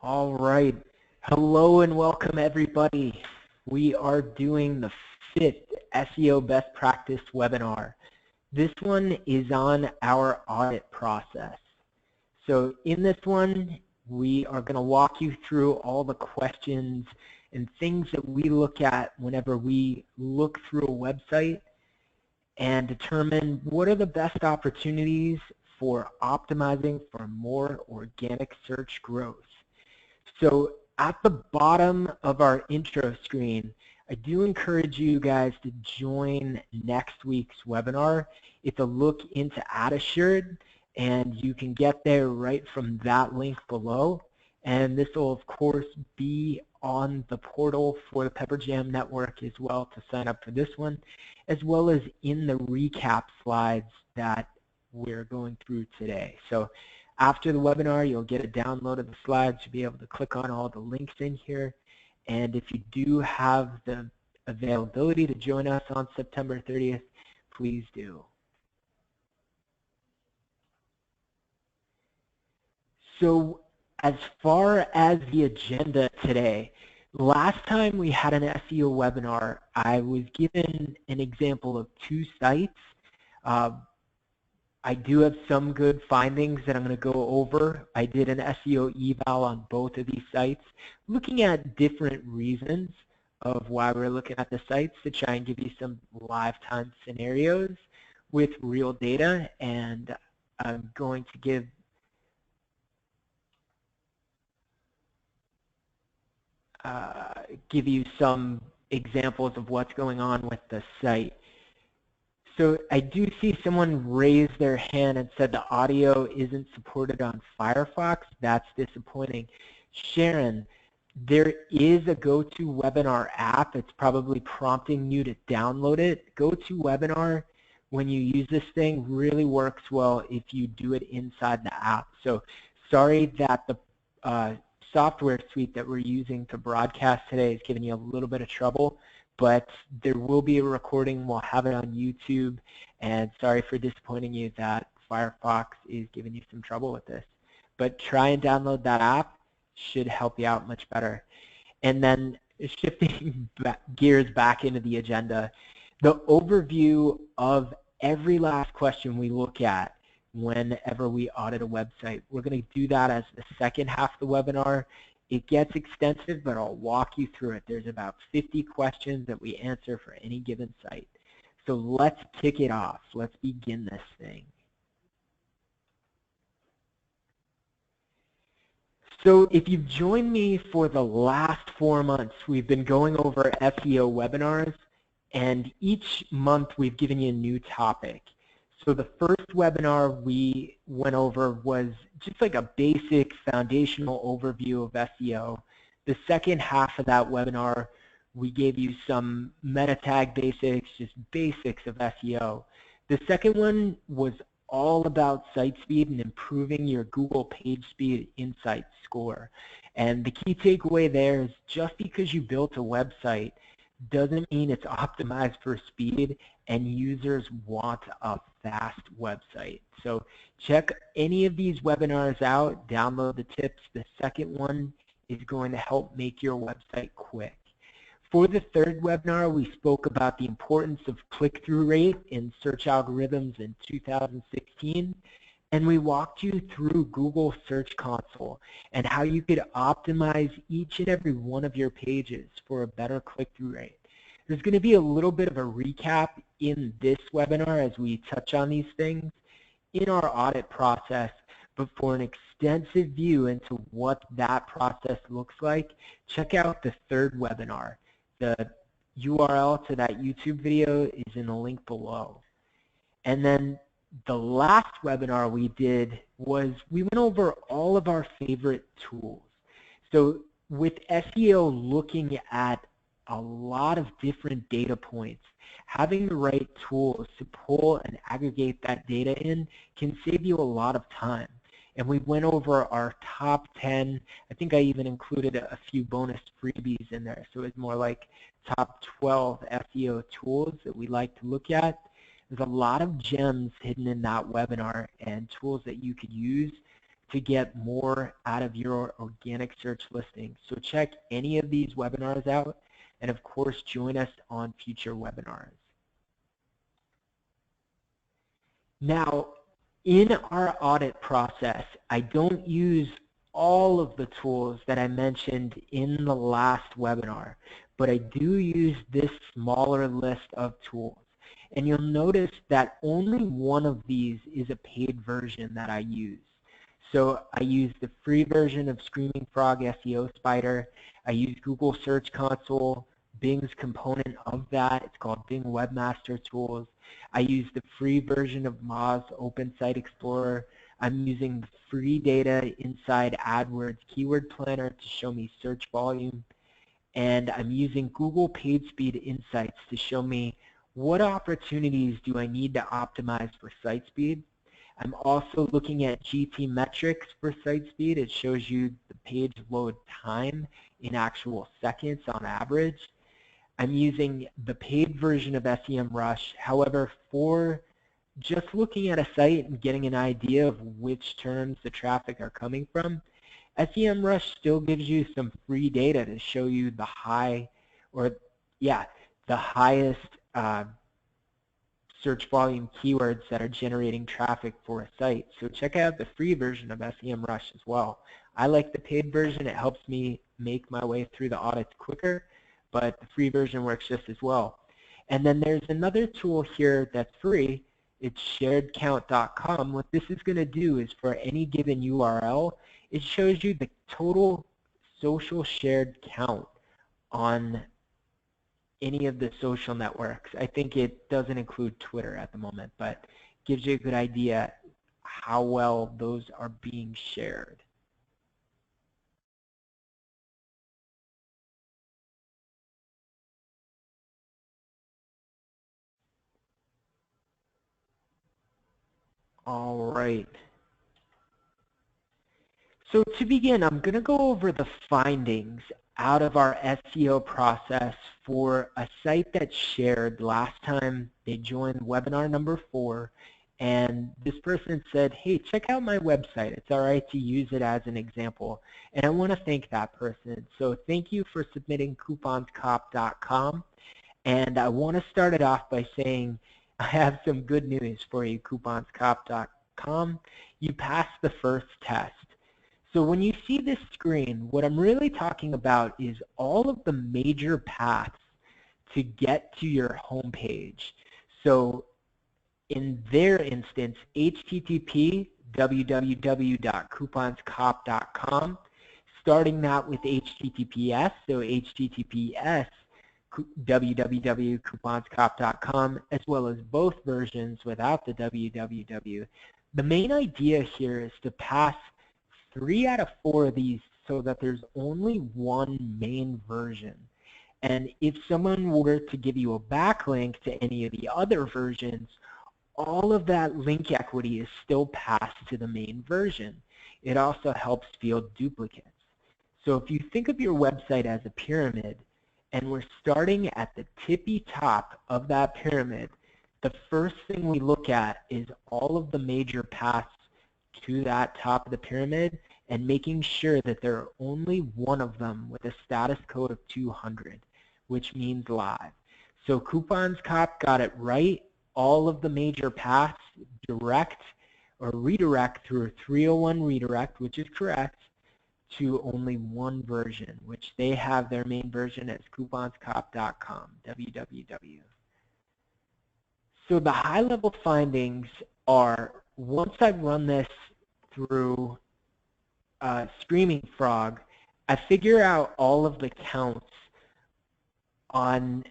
All right. Hello and welcome everybody. We are doing the 5th SEO Best Practice webinar. This one is on our audit process. So in this one, we are going to walk you through all the questions and things that we look at whenever we look through a website and determine what are the best opportunities for optimizing for more organic search growth. So at the bottom of our intro screen, I do encourage you guys to join next week's webinar. It's a look into Ad Assured, and you can get there right from that link below. And this will, of course, be on the portal for the Pepperjam network as well to sign up for this one, as well as in the recap slides that we're going through today. So after the webinar, you'll get a download of the slides. You'll be able to click on all the links in here. And if you do have the availability to join us on September 30th, please do. So as far as the agenda today, last time we had an SEO webinar, I was given an example of 2 sites. I do have some good findings that I'm going to go over. I did an SEO eval on both of these sites, looking at different reasons of why we're looking at the sites to try and give you some lifetime scenarios with real data. And I'm going to give you some examples of what's going on with the site. So I do see someone raise their hand and said the audio isn't supported on Firefox. That's disappointing. Sharon, there is a GoToWebinar app. It's probably prompting you to download it. GoToWebinar, when you use this thing, really works well if you do it inside the app. So sorry that the software suite that we're using to broadcast today is giving you a little bit of trouble. But there will be a recording. We'll have it on YouTube. And sorry for disappointing you that Firefox is giving you some trouble with this. But try and download that app. Should help you out much better. And then shifting gears back into the agenda, the overview of every last question we look at whenever we audit a website. We're going to do that as the second half of the webinar. It gets extensive, but I'll walk you through it. There's about 50 questions that we answer for any given site. So let's kick it off. Let's begin this thing. So if you've joined me for the last 4 months, we've been going over SEO webinars, and each month we've given you a new topic. So the first webinar we went over was just like a basic foundational overview of SEO. The second half of that webinar, we gave you some meta tag basics, just basics of SEO. The second one was all about site speed and improving your Google page speed insight score. And the key takeaway there is just because you built a website doesn't mean it's optimized for speed, and users want a fast website. So check any of these webinars out, download the tips. The second one is going to help make your website quick. For the third webinar, we spoke about the importance of click-through rate in search algorithms in 2016. And we walked you through Google Search Console and how you could optimize each and every one of your pages for a better click-through rate. There's going to be a little bit of a recap in this webinar as we touch on these things in our audit process, but for an extensive view into what that process looks like, check out the third webinar. The URL to that YouTube video is in the link below. And then the last webinar we did was we went over all of our favorite tools. So with SEO looking at a lot of different data points, having the right tools to pull and aggregate that data in can save you a lot of time. And we went over our top 10. I think I even included a few bonus freebies in there. So it's more like top 12 SEO tools that we like to look at. There's a lot of gems hidden in that webinar and tools that you could use to get more out of your organic search listing. So check any of these webinars out, and of course join us on future webinars. Now, in our audit process, I don't use all of the tools that I mentioned in the last webinar, but I do use this smaller list of tools. And you'll notice that only one of these is a paid version that I use. So I use the free version of Screaming Frog SEO Spider. I use Google Search Console, Bing's component of that. It's called Bing Webmaster Tools. I use the free version of Moz Open Site Explorer. I'm using the free data inside AdWords Keyword Planner to show me search volume. And I'm using Google PageSpeed Insights to show me what opportunities do I need to optimize for site speed. I'm also looking at GT metrics for site speed. It shows you the page load time in actual seconds on average. I'm using the paid version of SEMrush. However, for just looking at a site and getting an idea of which terms the traffic are coming from, SEMrush still gives you some free data to show you the highest search volume keywords that are generating traffic for a site. So check out the free version of SEMrush as well. I like the paid version. It helps me make my way through the audits quicker, but the free version works just as well. And then there's another tool here that's free. It's sharedcount.com. What this is going to do is for any given URL, it shows you the total social shared count on any of the social networks. I think it doesn't include Twitter at the moment, but gives you a good idea how well those are being shared. All right. So to begin, I'm going to go over the findings out of our SEO process for a site that shared last time they joined webinar number 4, and this person said, hey, check out my website. It's all right to use it as an example. And I want to thank that person. So thank you for submitting couponscop.com. And I want to start it off by saying I have some good news for you, couponscop.com. You passed the first test. So when you see this screen, what I'm really talking about is all of the major paths to get to your home page. So in their instance, HTTP, www.couponscop.com, starting that with HTTPS, so HTTPS, www.couponscop.com, as well as both versions without the www. The main idea here is to pass 3 out of 4 of these so that there's only one main version. And if someone were to give you a backlink to any of the other versions, all of that link equity is still passed to the main version. It also helps field duplicates. So if you think of your website as a pyramid, and we're starting at the tippy top of that pyramid, the first thing we look at is all of the major paths to that top of the pyramid and making sure that there are only one of them with a status code of 200, which means live. So CouponsCop got it right. All of the major paths direct or redirect through a 301 redirect, which is correct, to only one version, which they have their main version as couponscop.com, www. So the high-level findings are, once I run this through Screaming Frog, I figure out all of the counts on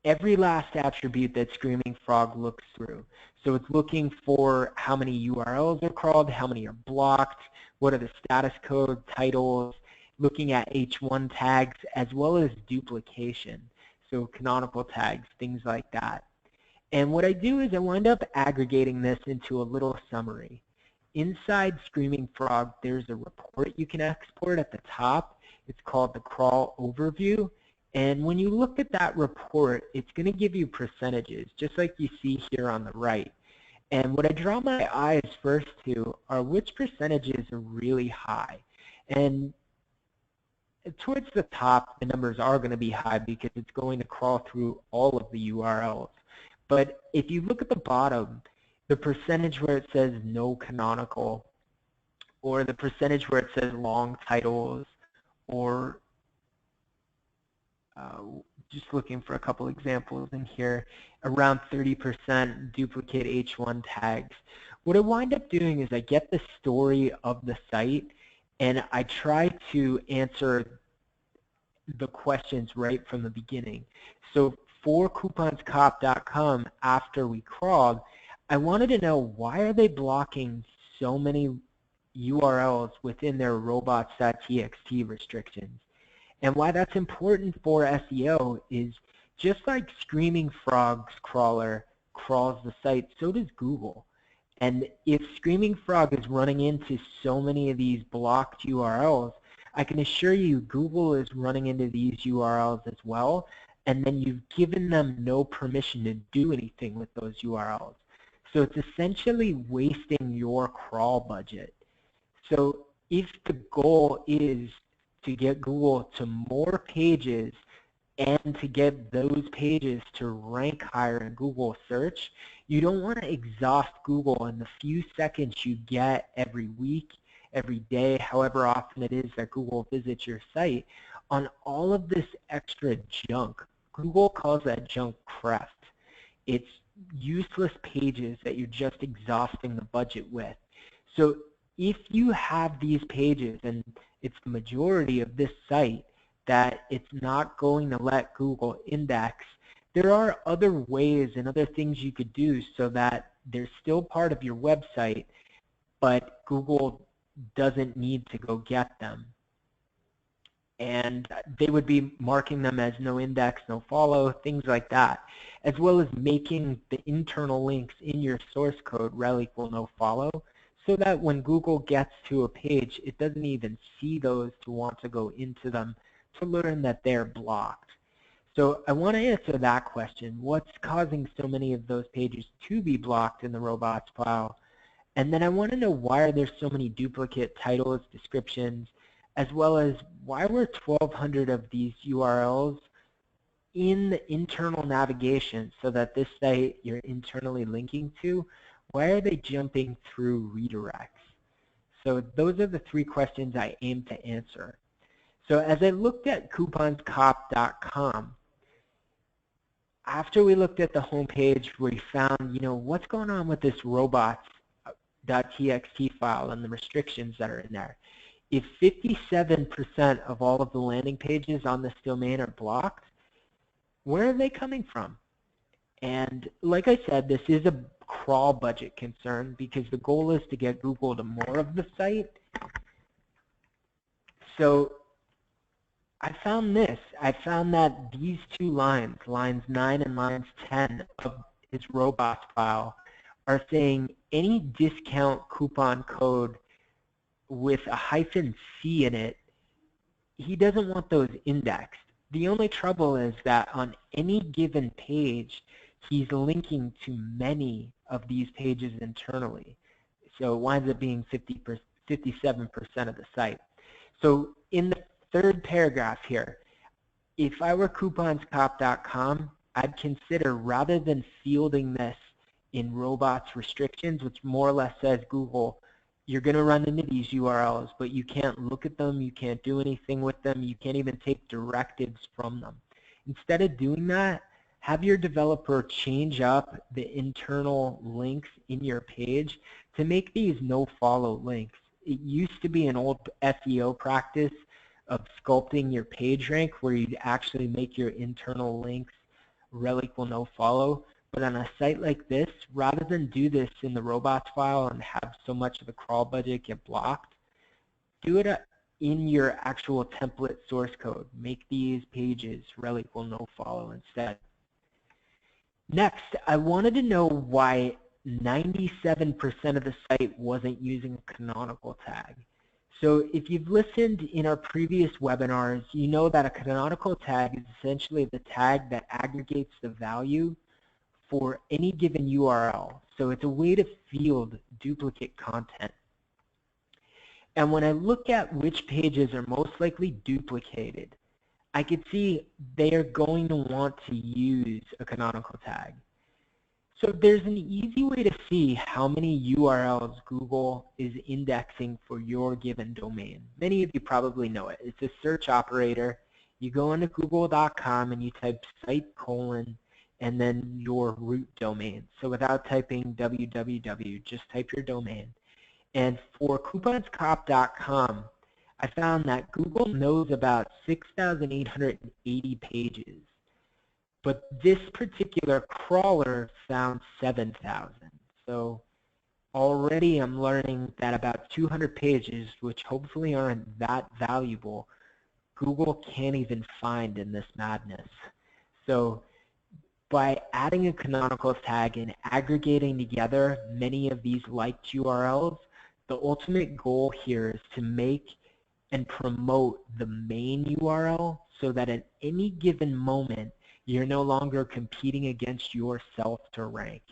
every last attribute that Screaming Frog looks through. So it's looking for how many URLs are crawled, how many are blocked, what are the status code, titles, looking at H1 tags, as well as duplication, so canonical tags, things like that. And what I do is I wind up aggregating this into a little summary. Inside Screaming Frog, there's a report you can export at the top. It's called the Crawl Overview. And when you look at that report, it's going to give you percentages, just like you see here on the right. And what I draw my eyes first to are which percentages are really high. And towards the top, the numbers are going to be high because it's going to crawl through all of the URLs. But if you look at the bottom, the percentage where it says no canonical, or the percentage where it says long titles, or just looking for a couple examples in here, around 30% duplicate H1 tags. What I wind up doing is I get the story of the site and I try to answer the questions right from the beginning. So for couponscop.com, after we crawled, I wanted to know, why are they blocking so many URLs within their robots.txt restrictions? And why that's important for SEO is, just like Screaming Frog's crawler crawls the site, so does Google. And if Screaming Frog is running into so many of these blocked URLs, I can assure you Google is running into these URLs as well, and then you've given them no permission to do anything with those URLs. So it's essentially wasting your crawl budget. So if the goal is to get Google to more pages and to get those pages to rank higher in Google search, you don't want to exhaust Google in the few seconds you get every week, every day, however often it is that Google visits your site, on all of this extra junk. Google calls that junk crap. It's useless pages that you're just exhausting the budget with. So if you have these pages, and it's the majority of this site, that it's not going to let Google index, there are other ways and other things you could do so that they're still part of your website, but Google doesn't need to go get them. And they would be marking them as no index, no follow, things like that, as well as making the internal links in your source code rel equal no follow, so that when Google gets to a page, it doesn't even see those to want to go into them to learn that they're blocked. So I want to answer that question. What's causing so many of those pages to be blocked in the robots file? And then I want to know, why are there so many duplicate titles, descriptions, as well as why were 1,200 of these URLs in the internal navigation, so that this site you're internally linking to, why are they jumping through redirects? So those are the three questions I aim to answer. So as I looked at couponscop.com, after we looked at the homepage, we found, what's going on with this robots.txt file and the restrictions that are in there. If 57% of all of the landing pages on this domain are blocked, where are they coming from? And like I said, this is a crawl budget concern because the goal is to get Google to more of the site. So I found this. I found that these two lines, lines 9 and lines 10 of his robots file, are saying any discount coupon code with a -c in it, he doesn't want those indexed. The only trouble is that on any given page, he's linking to many of these pages internally. So it winds up being 57% of the site. So in the third paragraph here, if I were couponscop.com, I'd consider, rather than fielding this in robots restrictions, which more or less says, Google, you're going to run into these URLs, but you can't look at them, you can't do anything with them, you can't even take directives from them. Instead of doing that, have your developer change up the internal links in your page to make these no-follow links. It used to be an old SEO practice of sculpting your page rank where you'd actually make your internal links rel equal no follow. But on a site like this, rather than do this in the robots file and have so much of the crawl budget get blocked, do it in your actual template source code. Make these pages rel equal no follow instead. Next, I wanted to know why 97% of the site wasn't using a canonical tag. So if you've listened in our previous webinars, you know that a canonical tag is essentially the tag that aggregates the value for any given URL. So it's a way to field duplicate content. And when I look at which pages are most likely duplicated, I could see they are going to want to use a canonical tag. So there's an easy way to see how many URLs Google is indexing for your given domain. Many of you probably know it. It's a search operator. You go into google.com and you type site : and then your root domain. So without typing www, just type your domain. And for couponscop.com, I found that Google knows about 6,880 pages. But this particular crawler found 7,000. So already I'm learning that about 200 pages, which hopefully aren't that valuable, Google can't even find in this madness. So by adding a canonical tag and aggregating together many of these liked URLs, the ultimate goal here is to make and promote the main URL so that at any given moment, you're no longer competing against yourself to rank.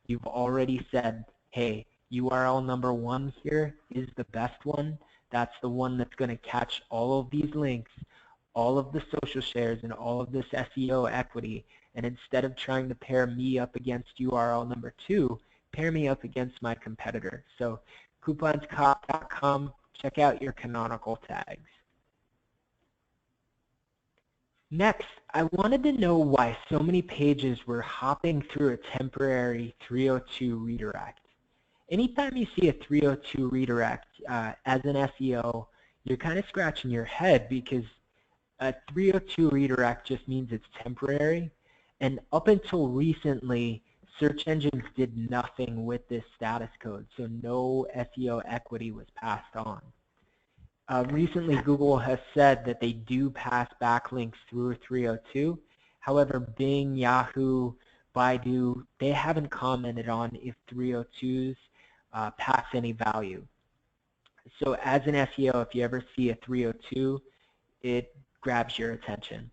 You've already said, hey, URL number 1 here is the best one. That's the one that's going to catch all of these links, all of the social shares, and all of this SEO equity. And instead of trying to pair me up against URL number 2, pair me up against my competitor. So couponscop.com, check out your canonical tags. Next, I wanted to know why so many pages were hopping through a temporary 302 redirect. Anytime you see a 302 redirect as an SEO, you're kind of scratching your head because a 302 redirect just means it's temporary. And up until recently, search engines did nothing with this status code, so no SEO equity was passed on. Recently, Google has said that they do pass backlinks through 302. However, Bing, Yahoo, Baidu, they haven't commented on if 302s pass any value. So as an SEO, if you ever see a 302, it grabs your attention.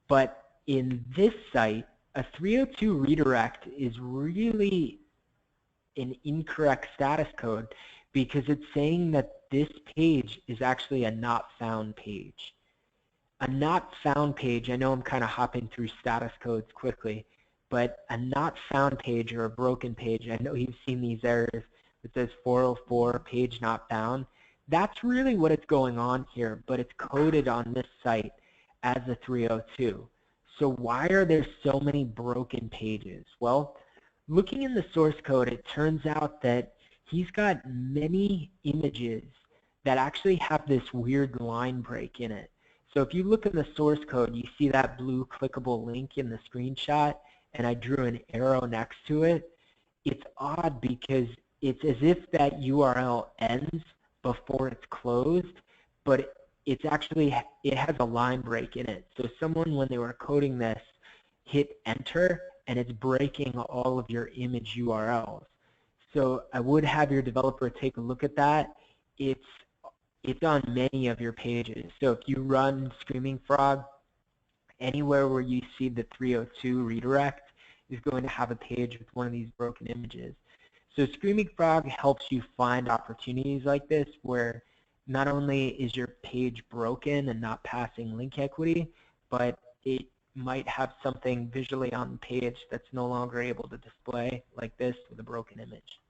But in this site, a 302 redirect is really an incorrect status code because it's saying that this page is actually a not found page. A not found page, I know I'm kind of hopping through status codes quickly, but a not found page or a broken page, I know you've seen these errors with this 404 page not found. That's really what is going on here, but it's coded on this site as a 302. So why are there so many broken pages? Well, looking in the source code, it turns out that he's got many images that actually have this weird line break in it. So if you look in the source code, you see that blue clickable link in the screenshot, and I drew an arrow next to it. It's odd because it's as if that URL ends before it's closed, but it's actually, it has a line break in it. So someone, when they were coding this, hit enter, and it's breaking all of your image URLs. So I would have your developer take a look at that. It's on many of your pages. So if you run Screaming Frog, anywhere where you see the 302 redirect is going to have a page with one of these broken images. So Screaming Frog helps you find opportunities like this where not only is your page broken and not passing link equity, but it might have something visually on the page that's no longer able to display like this with a broken image.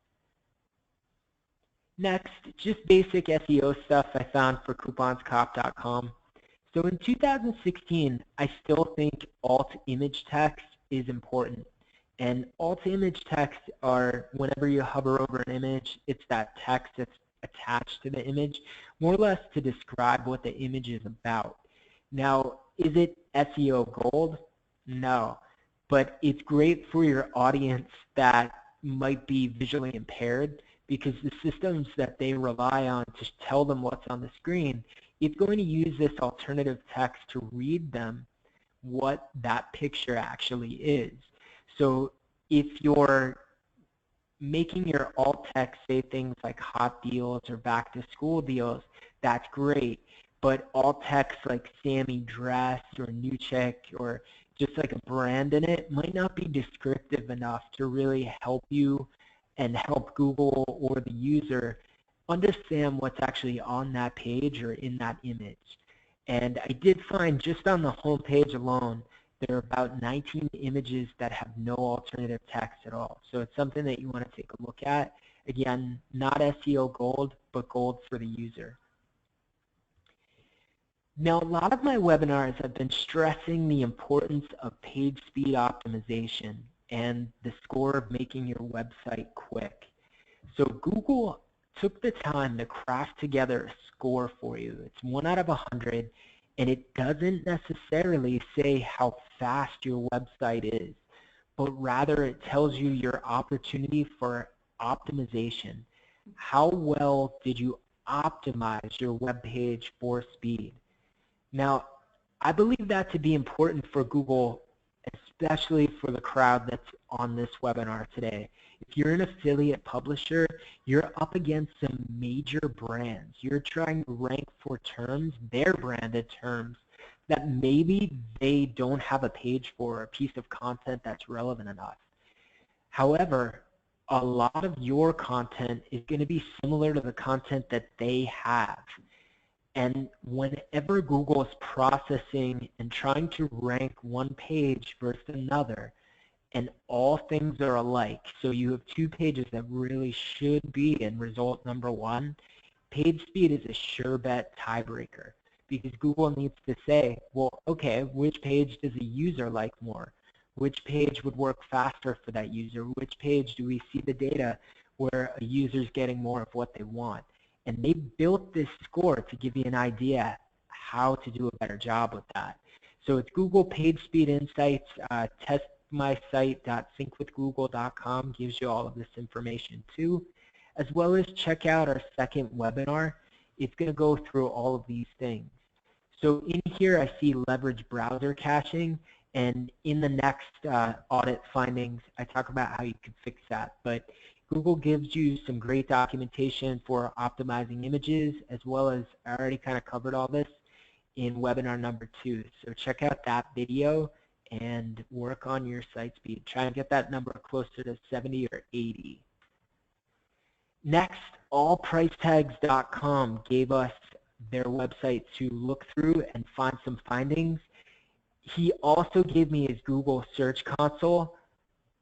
Next, just basic SEO stuff I found for couponscop.com. So in 2016, I still think alt image text is important. And alt image text are whenever you hover over an image, it's that text that's attached to the image, more or less to describe what the image is about. Now, is it SEO gold? No. But it's great for your audience that might be visually impaired, because the systems that they rely on to tell them what's on the screen, it's going to use this alternative text to read them what that picture actually is. So if you're making your alt text say things like hot deals or back to school deals, that's great. But alt text like Sammy dress or new chick or just like a brand in it, might not be descriptive enough to really help you and help Google or the user understand what's actually on that page or in that image. And I did find just on the home page alone, there are about 19 images that have no alternative text at all. So it's something that you want to take a look at. Again, not SEO gold, but gold for the user. Now, a lot of my webinars have been stressing the importance of page speed optimization and the score of making your website quick. So Google took the time to craft together a score for you. It's 1 out of 100, and it doesn't necessarily say how fast your website is, but rather it tells you your opportunity for optimization. How well did you optimize your web page for speed? Now, I believe that to be important for Google, especially for the crowd that's on this webinar today. If you're an affiliate publisher, you're up against some major brands. You're trying to rank for terms, their branded terms, that maybe they don't have a page for, a piece of content that's relevant enough. However, a lot of your content is going to be similar to the content that they have. And whenever Google is processing and trying to rank one page versus another, and all things are alike, so you have 2 pages that really should be in result number 1, page speed is a sure bet tiebreaker, because Google needs to say, well, okay, which page does a user like more? Which page would work faster for that user? Which page do we see the data where a user's getting more of what they want? And they built this score to give you an idea how to do a better job with that. So it's Google Page Speed Insights. Testmysite.syncwithgoogle.com gives you all of this information too, as well as check out our second webinar. It's going to go through all of these things. So in here I see leverage browser caching, and in the next audit findings I talk about how you can fix that. But Google gives you some great documentation for optimizing images, as well as, I already kind of covered all this in webinar number 2. So check out that video and work on your site speed. Try and get that number closer to 70 or 80. Next, allpricetags.com gave us their website to look through and find some findings. He also gave me his Google Search Console,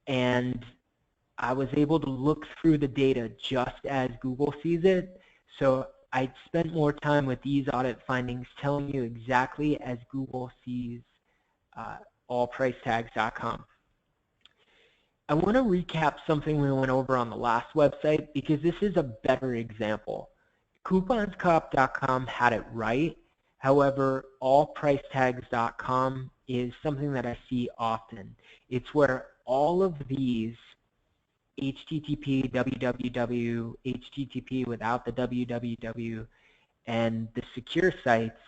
and I was able to look through the data just as Google sees it. So I spent more time with these audit findings telling you exactly as Google sees allpricetags.com. I want to recap something we went over on the last website, because this is a better example. Couponscop.com had it right. However, allpricetags.com is something that I see often. It's where all of these HTTP, www, HTTP without the www, and the secure sites,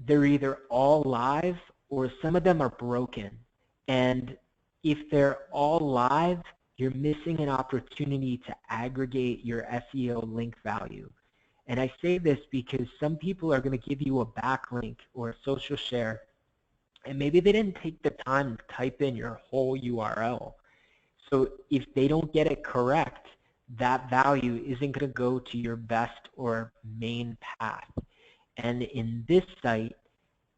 they're either all live or some of them are broken. And if they're all live, you're missing an opportunity to aggregate your SEO link value. And I say this because some people are going to give you a backlink or a social share, and maybe they didn't take the time to type in your whole URL. So if they don't get it correct, that value isn't going to go to your best or main path. And in this site,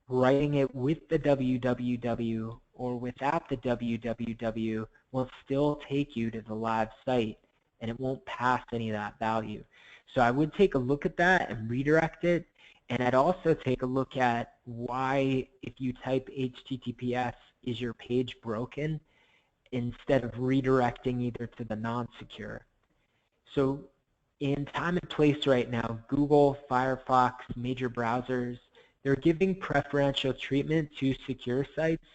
writing it with the www or without the www will still take you to the live site, and it won't pass any of that value. So I would take a look at that and redirect it. And I'd also take a look at why, if you type HTTPS, is your page broken, instead of redirecting either to the non-secure. So in time and place right now, Google, Firefox, major browsers, they're giving preferential treatment to secure sites.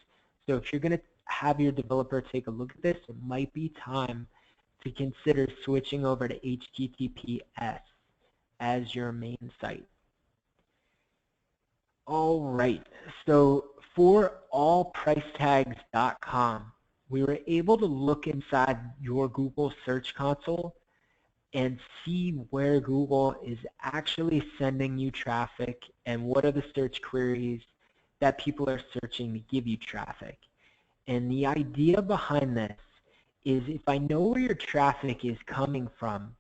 So if you're going to have your developer take a look at this, it might be time to consider switching over to HTTPS as your main site. All right, so for allpricetags.com, we were able to look inside your Google Search Console and see where Google is actually sending you traffic and what are the search queries that people are searching to give you traffic. And the idea behind this is if I know where your traffic is coming from,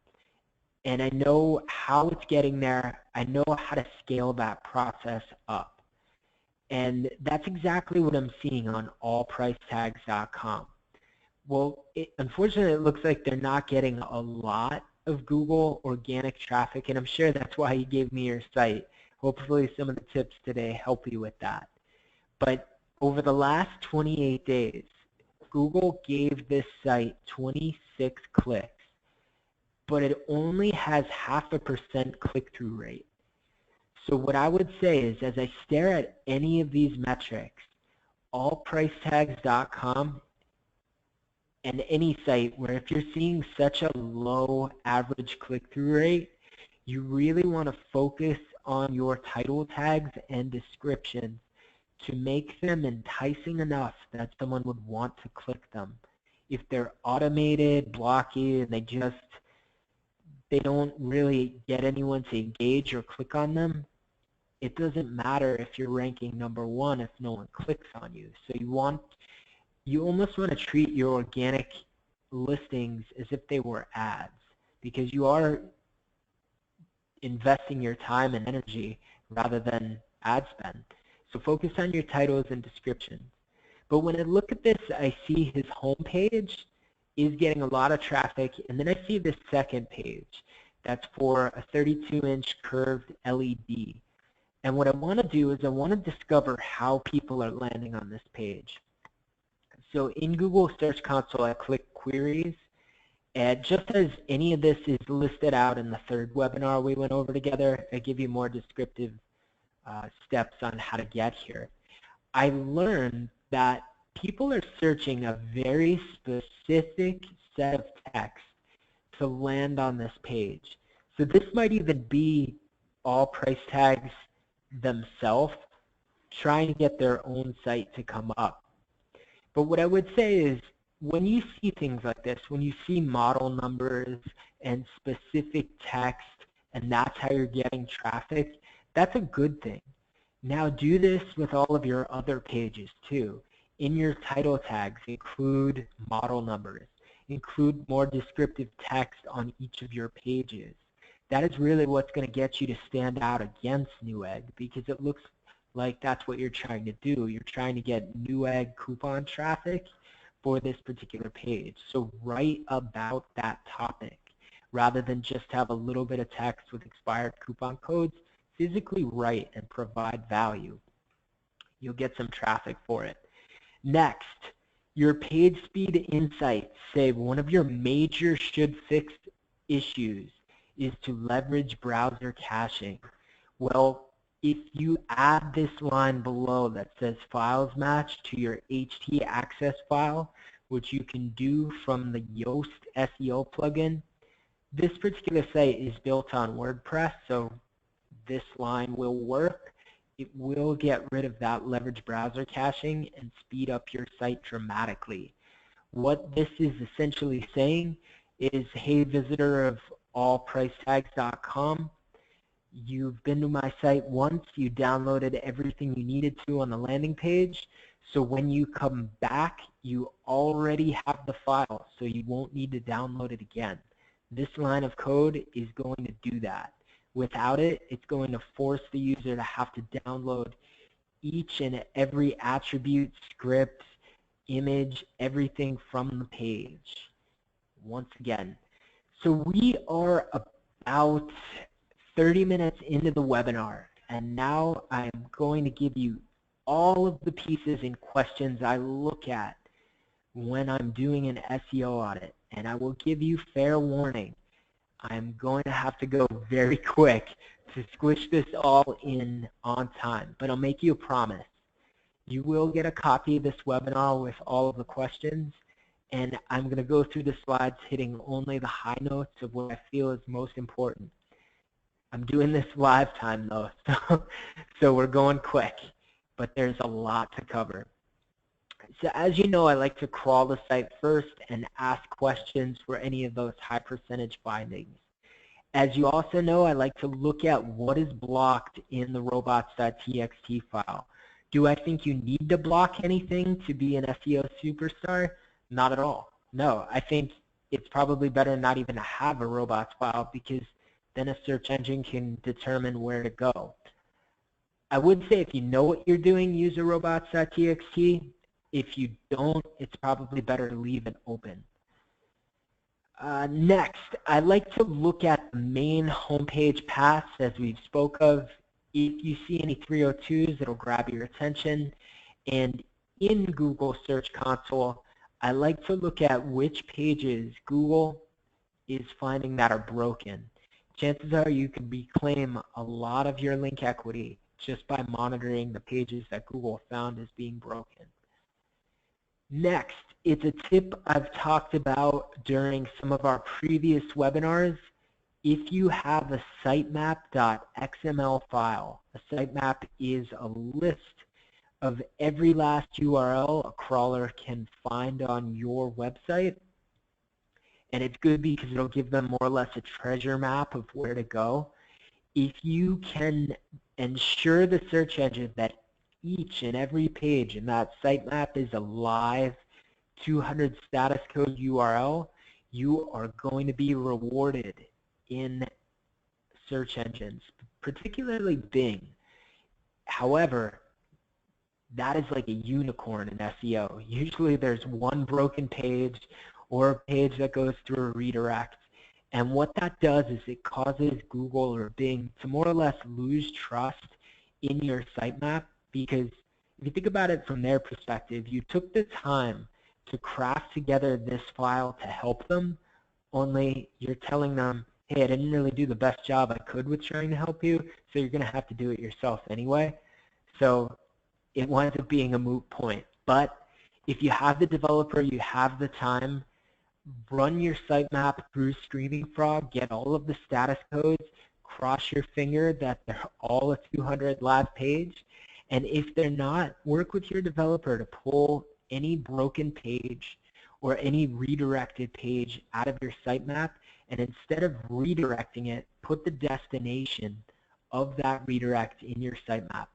and I know how it's getting there, I know how to scale that process up. And that's exactly what I'm seeing on allpricetags.com. Well, unfortunately, it looks like they're not getting a lot of Google organic traffic, and I'm sure that's why you gave me your site. Hopefully some of the tips today help you with that. But over the last 28 days, Google gave this site 26 clicks, but it only has 0.5% click-through rate. So what I would say is, as I stare at any of these metrics, allpricetags.com and any site where if you're seeing such a low average click-through rate, you really want to focus on your title tags and descriptions to make them enticing enough that someone would want to click them. If they're automated, blocky, and they don't really get anyone to engage or click on them, it doesn't matter if you're ranking #1 if no one clicks on you. So you almost want to treat your organic listings as if they were ads, because you are investing your time and energy rather than ad spend. So focus on your titles and descriptions. But when I look at this, I see his homepage is getting a lot of traffic, and then I see this second page that's for a 32-inch curved LED. And what I want to do is I want to discover how people are landing on this page. So in Google Search Console, I click Queries, and just as any of this is listed out in the third webinar we went over together, I give you more descriptive steps on how to get here. I learned that people are searching a very specific set of text to land on this page. So this might even be all price tags themselves trying to get their own site to come up. But what I would say is, when you see things like this, when you see model numbers and specific text, and that's how you're getting traffic, that's a good thing. Now do this with all of your other pages too. In your title tags, include model numbers. Include more descriptive text on each of your pages. That is really what's going to get you to stand out against Newegg, because it looks like that's what you're trying to do. You're trying to get Newegg coupon traffic for this particular page. So write about that topic rather than just have a little bit of text with expired coupon codes. Physically write and provide value. You'll get some traffic for it. Next, your page speed insights say one of your major should fix issues is to leverage browser caching. Well, if you add this line below that says files match to your HT access file, which you can do from the Yoast SEO plugin, this particular site is built on WordPress, so this line will work. It will get rid of that leverage browser caching and speed up your site dramatically. What this is essentially saying is, hey, visitor of allpricetags.com, you've been to my site once, you downloaded everything you needed to on the landing page, so when you come back, you already have the file, so you won't need to download it again. This line of code is going to do that. Without it, it's going to force the user to have to download each and every attribute, script, image, everything from the page. Once again, so we are about 30 minutes into the webinar, and now I'm going to give you all of the pieces and questions I look at when I'm doing an SEO audit, and I will give you fair warning. I'm going to have to go very quick to squish this all in on time, but I'll make you a promise. You will get a copy of this webinar with all of the questions, and I'm going to go through the slides hitting only the high notes of what I feel is most important. I'm doing this live time though, so we're going quick, but there's a lot to cover. So as you know, I like to crawl the site first and ask questions for any of those high percentage findings. As you also know, I like to look at what is blocked in the Robots.txt file. Do I think you need to block anything to be an SEO superstar? Not at all. No, I think it's probably better not even to have a robots file, because then a search engine can determine where to go. I would say if you know what you're doing, use a Robots.txt. If you don't, it's probably better to leave it open. Next, I like to look at the main homepage paths as we've spoke of. If you see any 302s, it'll grab your attention. And in Google Search Console, I like to look at which pages Google is finding that are broken. Chances are you can reclaim a lot of your link equity just by monitoring the pages that Google found as being broken. Next, it's a tip I've talked about during some of our previous webinars. If you have a sitemap.xml file, a sitemap is a list of every last URL a crawler can find on your website. And it's good because it'll give them more or less a treasure map of where to go. If you can ensure the search engine that each and every page in that sitemap is a live 200 status code URL, you are going to be rewarded in search engines, particularly Bing. However, that is like a unicorn in SEO. Usually there's one broken page or a page that goes through a redirect. And what that does is it causes Google or Bing to more or less lose trust in your sitemap, because if you think about it from their perspective, you took the time to craft together this file to help them, only you're telling them, hey, I didn't really do the best job I could with trying to help you, so you're going to have to do it yourself anyway. So it winds up being a moot point. But if you have the developer, you have the time, run your sitemap through Screaming Frog, get all of the status codes, cross your finger that they're all a 200 live page, and if they're not, work with your developer to pull any broken page or any redirected page out of your sitemap, and instead of redirecting it, put the destination of that redirect in your sitemap.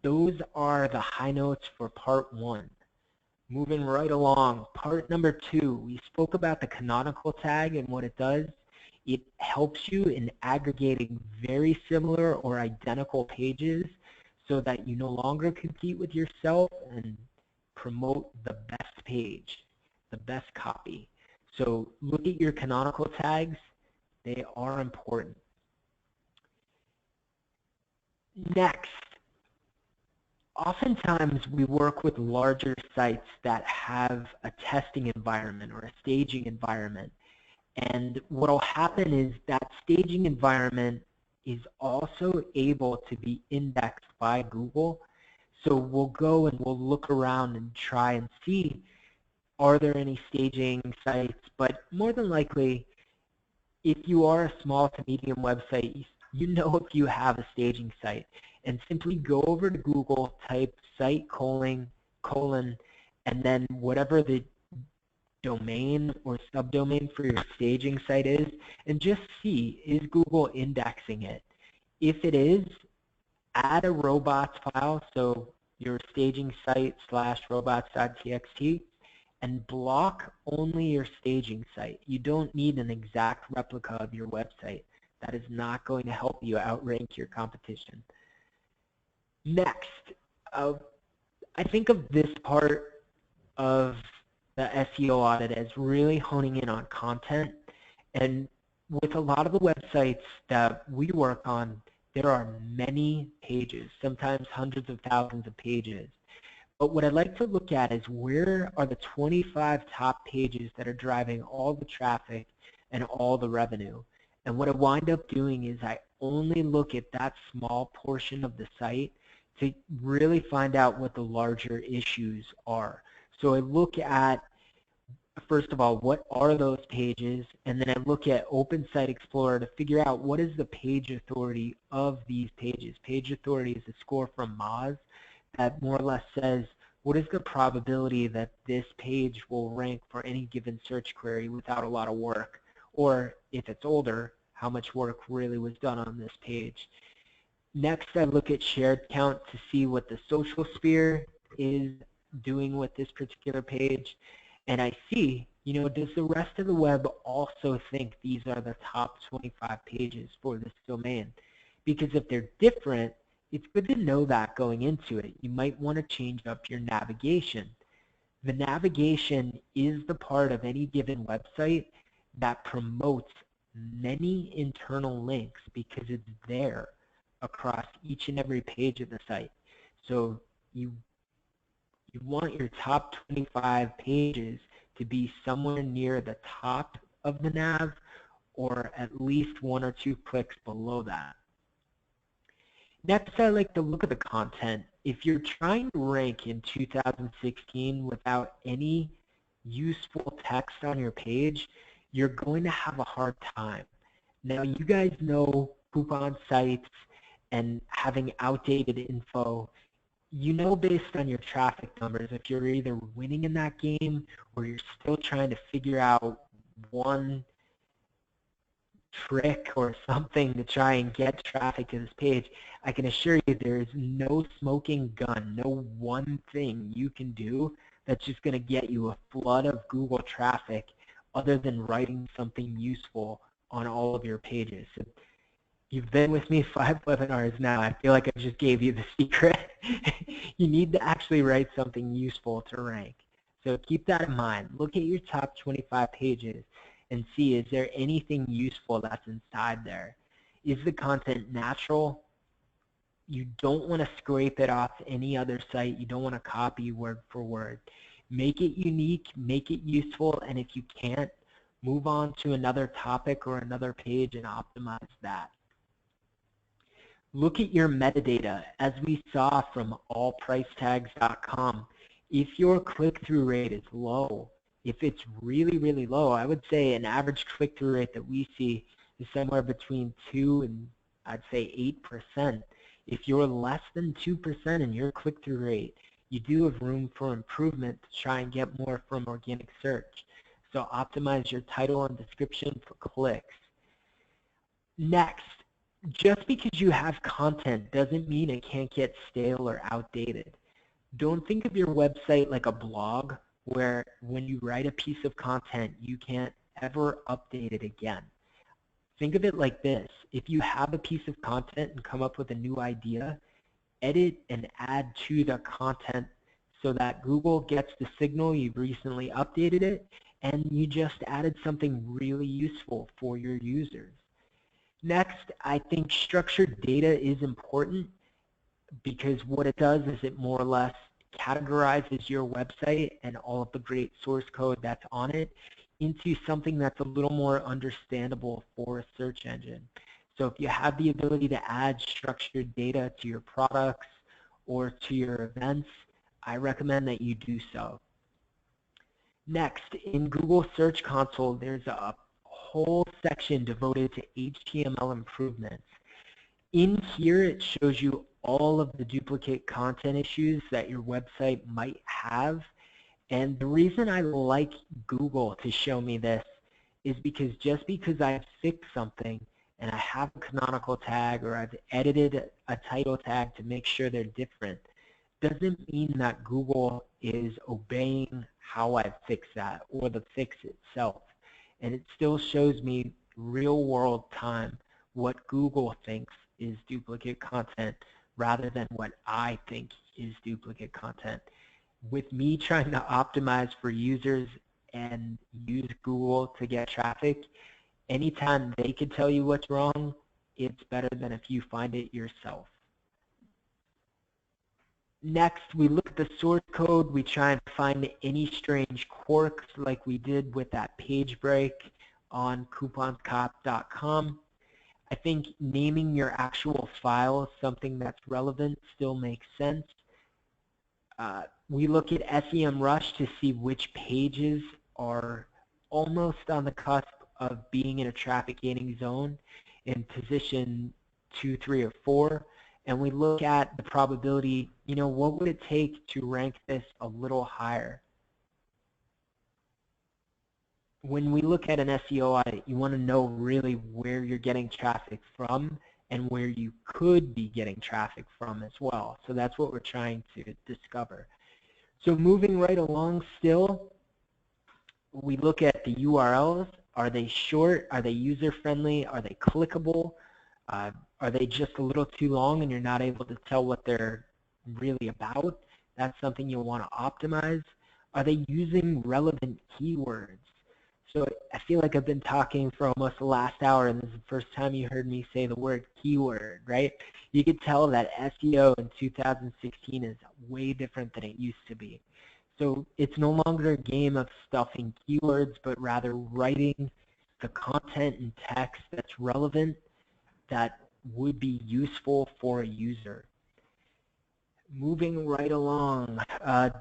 Those are the high notes for part 1. Moving right along, part number 2, we spoke about the canonical tag and what it does. It helps you in aggregating very similar or identical pages so that you no longer compete with yourself and promote the best page, the best copy. So look at your canonical tags. They are important. Next, oftentimes we work with larger sites that have a testing environment or a staging environment. And what will happen is that staging environment is also able to be indexed by Google. So we'll go and we'll look around and try and see, are there any staging sites? But more than likely, if you are a small to medium website, you know if you have a staging site. And simply go over to Google, type site : and then whatever the domain or subdomain for your staging site is, and just see, is Google indexing it? If it is, add a robots file, so your staging site / robots.txt, and block only your staging site. You don't need an exact replica of your website. That is not going to help you outrank your competition. Next, I think of this part of the SEO audit as really honing in on content. And with a lot of the websites that we work on, there are many pages, sometimes hundreds of thousands of pages. But what I'd like to look at is, where are the 25 top pages that are driving all the traffic and all the revenue? And what I wind up doing is I only look at that small portion of the site to really find out what the larger issues are. So I look at, first of all, what are those pages, and then I look at Open Site Explorer to figure out what is the page authority of these pages. Page authority is a score from Moz that more or less says, what is the probability that this page will rank for any given search query without a lot of work? Or if it's older, how much work really was done on this page? Next, I look at shared count to see what the social sphere is doing with this particular page. And I see, does the rest of the web also think these are the top 25 pages for this domain? Because if they're different, it's good to know that going into it. You might want to change up your navigation. The navigation is the part of any given website that promotes many internal links because it's there across each and every page of the site. So you want your top 25 pages to be somewhere near the top of the nav or at least 1 or 2 clicks below that. Next, I like to look at the content. If you're trying to rank in 2016 without any useful text on your page, you're going to have a hard time. Now, you guys know coupon sites and having outdated info. You know based on your traffic numbers if you're either winning in that game or you're still trying to figure out one trick or something to try and get traffic to this page. I can assure you there is no smoking gun, no one thing you can do that's just going to get you a flood of Google traffic other than writing something useful on all of your pages. So you've been with me 5 webinars now. I feel like I just gave you the secret. You need to actually write something useful to rank. So keep that in mind. Look at your top 25 pages and see, is there anything useful that's inside there? Is the content natural? You don't want to scrape it off any other site. You don't want to copy word for word. Make it unique, make it useful, and if you can't, move on to another topic or another page and optimize that. Look at your metadata. As we saw from allpricetags.com, if your click-through rate is low, if it's really, really low, I would say an average click-through rate that we see is somewhere between 2 and I'd say 8%. If you're less than 2% in your click-through rate, you do have room for improvement to try and get more from organic search. So optimize your title and description for clicks. Next, just because you have content doesn't mean it can't get stale or outdated. Don't think of your website like a blog where when you write a piece of content, you can't ever update it again. Think of it like this. If you have a piece of content and come up with a new idea, edit and add to the content so that Google gets the signal you've recently updated it and you just added something really useful for your users. Next, I think structured data is important because what it does is it more or less categorizes your website and all of the great source code that's on it into something that's a little more understandable for a search engine. So if you have the ability to add structured data to your products or to your events, I recommend that you do so. Next, in Google Search Console, there's a whole section devoted to HTML improvements. In here, it shows you all of the duplicate content issues that your website might have. And the reason I like Google to show me this is because just because I've fixed something and I have a canonical tag or I've edited a title tag to make sure they're different, doesn't mean that Google is obeying how I fixed that or the fix itself. And it still shows me real world time what Google thinks is duplicate content rather than what I think is duplicate content. With me trying to optimize for users and use Google to get traffic, anytime they can tell you what's wrong, it's better than if you find it yourself. Next, we look at the source code. We try and find any strange quirks like we did with that page break on couponscop.com. I think naming your actual file something that's relevant still makes sense. We look at SEMrush to see which pages are almost on the cusp of being in a traffic gaining zone in position 2, 3, or 4. And we look at the probability, what would it take to rank this a little higher? When we look at an SEO audit, you want to know really where you're getting traffic from and where you could be getting traffic from as well. So that's what we're trying to discover. So moving right along still, we look at the URLs. Are they short? Are they user-friendly? Are they clickable? Are they just a little too long and you're not able to tell what they're really about? That's something you'll want to optimize. Are they using relevant keywords? So I feel like I've been talking for almost the last hour, and this is the first time you heard me say the word keyword, right? You could tell that SEO in 2016 is way different than it used to be. So it's no longer a game of stuffing keywords, but rather writing the content and text that's relevant, that would be useful for a user. Moving right along,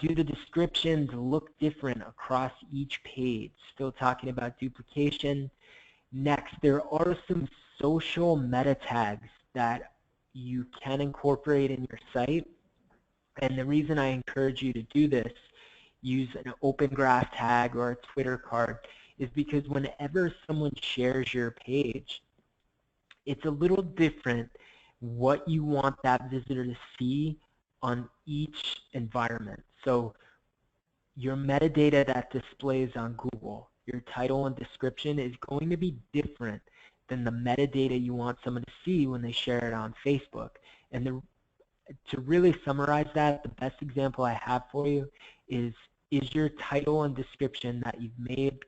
do the descriptions look different across each page? Still talking about duplication. Next, there are some social meta tags that you can incorporate in your site. And the reason I encourage you to do this, use an open graph tag or a Twitter card, is because whenever someone shares your page, it's a little different what you want that visitor to see on each environment. So your metadata that displays on Google, your title and description, is going to be different than the metadata you want someone to see when they share it on Facebook. And to really summarize that, the best example I have for you is your title and description that you've made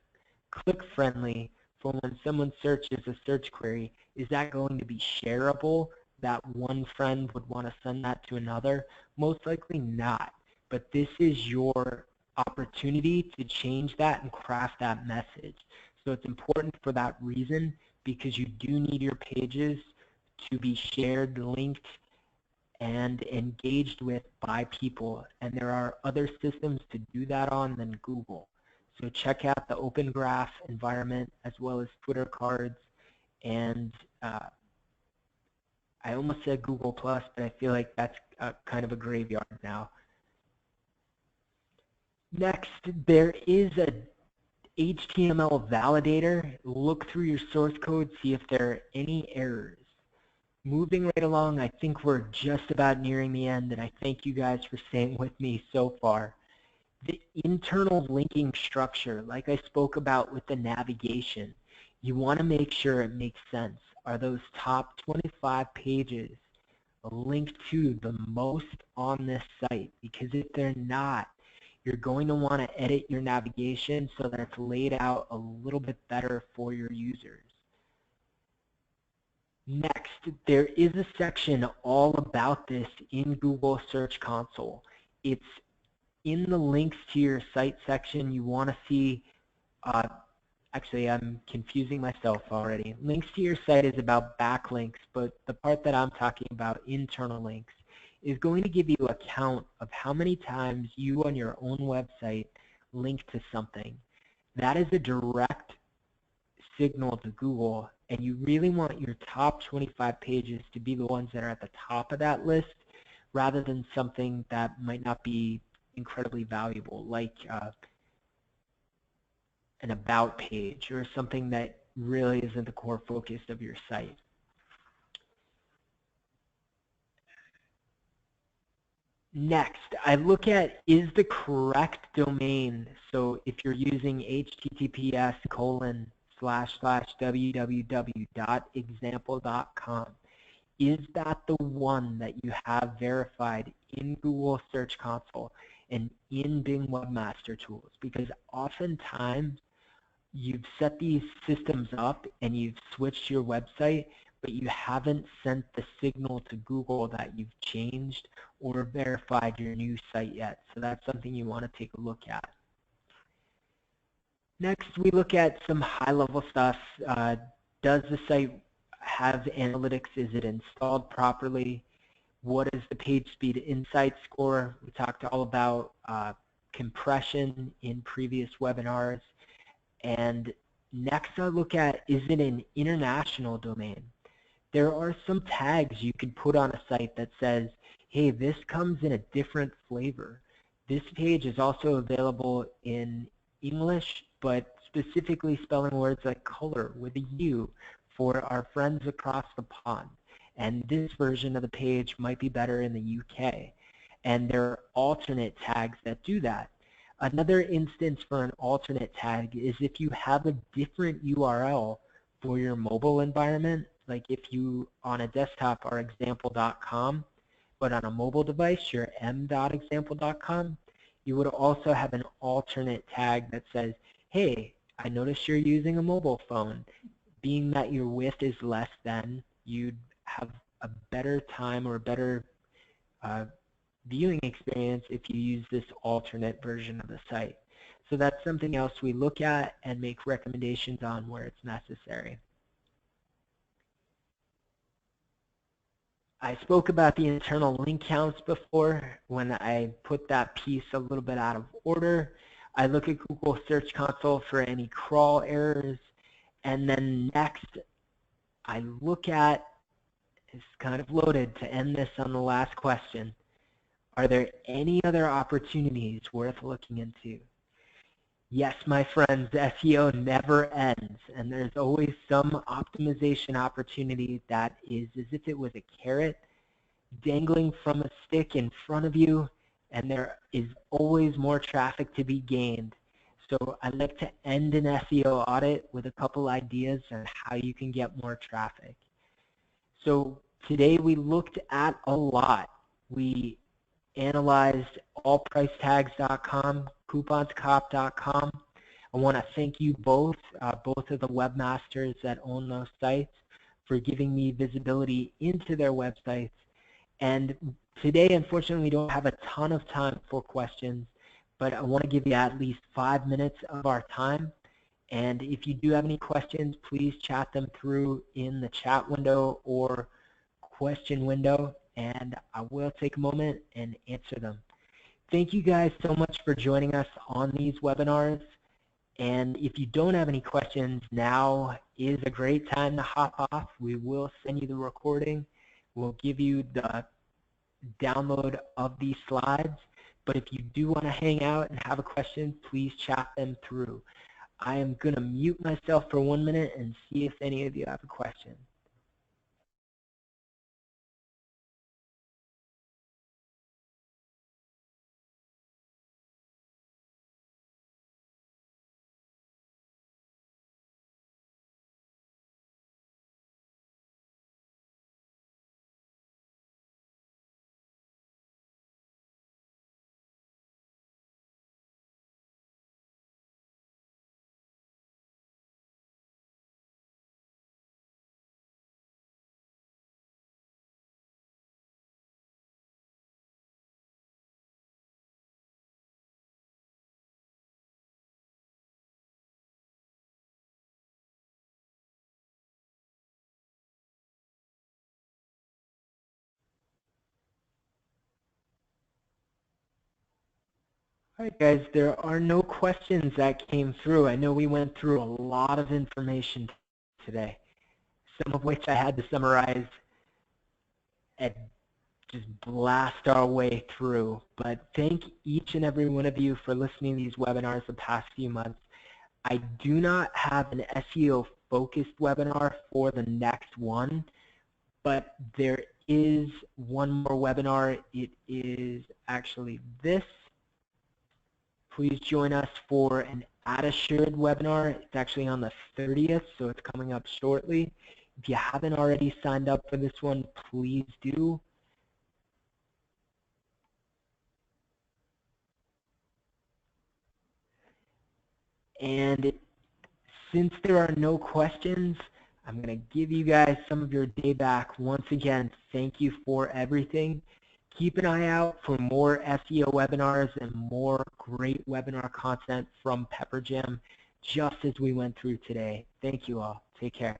click-friendly for when someone searches a search query, is that going to be shareable, that one friend would want to send that to another? Most likely not. But this is your opportunity to change that and craft that message. So it's important for that reason, because you do need your pages to be shared, linked, and engaged with by people. And there are other systems to do that on than Google. So check out the Open Graph environment as well as Twitter cards. And I almost said Google+, but I feel like that's kind of a graveyard now. Next, there is a HTML validator. Look through your source code, see if there are any errors. Moving right along, I think we're just about nearing the end, and I thank you guys for staying with me so far. The internal linking structure, like I spoke about with the navigation, you want to make sure it makes sense. Are those top 25 pages linked to the most on this site? Because if they're not, you're going to want to edit your navigation so that it's laid out a little bit better for your users. Next, there is a section all about this in Google Search Console. It's in the links to your site section. You want to see, actually I'm confusing myself already. Links to your site is about backlinks, but the part that I'm talking about, internal links, is going to give you a count of how many times you on your own website link to something. That is a direct signal to Google, and you really want your top 25 pages to be the ones that are at the top of that list, rather than something that might not be incredibly valuable, like an about page or something that really isn't the core focus of your site. Next, I look at, is the correct domain, so if you're using https://www.example.com, is that the one that you have verified in Google Search Console and in Bing Webmaster Tools? Because oftentimes you've set these systems up and you've switched your website, but you haven't sent the signal to Google that you've changed or verified your new site yet. So that's something you want to take a look at. Next, we look at some high-level stuff. Does the site have analytics? Is it installed properly? What is the page speed insight score? We talked all about compression in previous webinars. And next I look at, is it an international domain? There are some tags you can put on a site that says, hey, this comes in a different flavor. This page is also available in English, but specifically spelling words like color with a U for our friends across the pond. and this version of the page might be better in the UK. And there are alternate tags that do that. Another instance for an alternate tag is if you have a different URL for your mobile environment, like if you on a desktop are example.com, but on a mobile device you're m.example.com, you would also have an alternate tag that says, hey, I noticed you're using a mobile phone. Being that your width is less than, you'd have a better time or a better viewing experience if you use this alternate version of the site. So that's something else we look at and make recommendations on where it's necessary. I spoke about the internal link counts before. When I put that piece a little bit out of order, I look at Google Search Console for any crawl errors, and then next I look at, it's kind of loaded to end this on the last question, are there any other opportunities worth looking into? Yes, my friends, SEO never ends, and there's always some optimization opportunity that is as if it was a carrot dangling from a stick in front of you, and there is always more traffic to be gained. So I'd like to end an SEO audit with a couple ideas on how you can get more traffic. So today we looked at a lot. We analyzed allpricetags.com, couponscop.com. I want to thank you both, both of the webmasters that own those sites, for giving me visibility into their websites. And today, unfortunately, we don't have a ton of time for questions, but I want to give you at least 5 minutes of our time. And if you do have any questions, please chat them through in the chat window or question window, and I will take a moment and answer them. Thank you guys so much for joining us on these webinars. And if you don't have any questions, now is a great time to hop off. We will send you the recording. We'll give you the download of these slides. But if you do want to hang out and have a question, please chat them through. I am going to mute myself for 1 minute and see if any of you have a question. All right, guys, there are no questions that came through. I know we went through a lot of information today, some of which I had to summarize and just blast our way through. But thank each and every one of you for listening to these webinars the past few months. I do not have an SEO-focused webinar for the next one, but there is one more webinar. It is actually this. Please join us for an Ad Assured webinar. It's actually on the 30th, so it's coming up shortly. If you haven't already signed up for this one, please do. And since there are no questions, I'm going to give you guys some of your day back. Once again, thank you for everything. Keep an eye out for more SEO webinars and more great webinar content from Pepperjam, just as we went through today. Thank you all. Take care.